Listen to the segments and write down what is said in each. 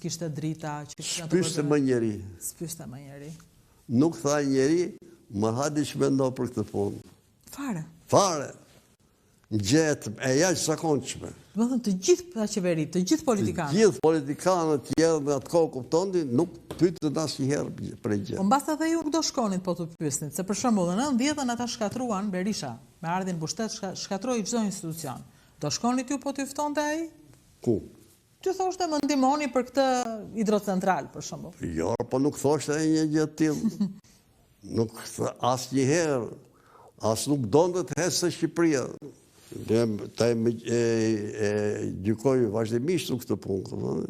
s'kishte drita, që s'pyste më njeri. S'pyste më njeri. Nuk tha njeri, më hadi që mendo për këtë punë. Fare. Në gjetë e jashtëzakonshme. Do të thënë të gjithë qeverit, të gjithë politikanët. Të gjithë politikanët tjerë në atë kohë kuptonin, nuk pyetën asnjëherë për gjë. Po mbas edhe ju do shkonit po të pyesnit, se për shembull në 90-ën ata shkatruan Berisha, me ardhin pushtet shkatroi çdo institucion. Do shkonit ju po t'ju ftonte ai? Ku? Ty thoshte më ndihmoni për këtë hidrocentral për shembull. Jo, po nuk thoshte ai një gjë të tillë. Nuk asnjëherë, as nuk donte të hesë Shqipëria. Ta gjykoj vazhdimisht në këtë punë.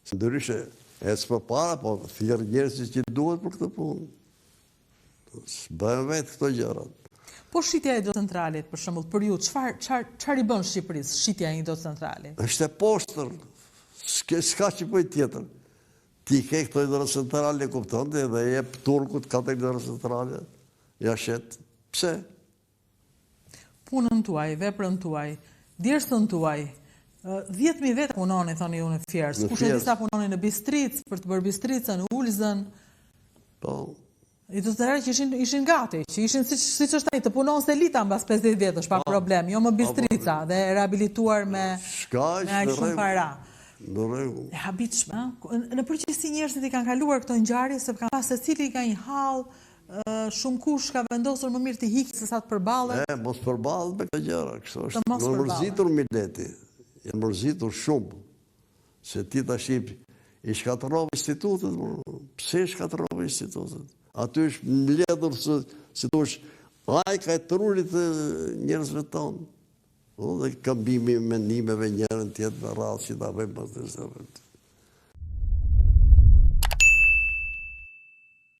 Se ndryshe, ecë për para, po thjerë njerëzit që duhet për këtë punë. Bëjmë vetë këto gjërat. Po shitja e hidrocentralit, për shembull, për ju, çfarë i bën Shqipërisë shitja e hidrocentralit? Është e poshtër, s'ka që bëj tjetër. Ti ke këto hidrocentrale, kupton, dhe jep turkut katër hidrocentrale, ja shet. Pse? Punën tuaj, veprën tuaj, djersën tuaj, 10.000 vete punoni, thoni ju në Fierës. Kush e disa punoni në Bistric, për të bërë Bistricën, Ulzën. Po. I të tërë që ishin gati, që ishin si që është të punon se elita mbas 50 vjetësh, pa problem, jo më Bistrica, dhe rehabilituar me aq shumë para. Në rregull. E habitshme, në përgjithësi njerëzit i kanë kaluar këto ngjarje, se kanë pas secili ka një hall, shumë kush ka vendosur më mirë të hiqë se sa të përballet. Mos përballet me këto gjëra, kështu është. Në mërzitur Mileti, janë mërzitur shumë, se ti tash i shkatërrove institutet, pse i shkatërrove institutet? Aty është mbledhur si thosh, ai ka trurit njerëzve tonë. Dhe këmbimi mendimeve njërën tjetë në radhë që ta bëjmë pas të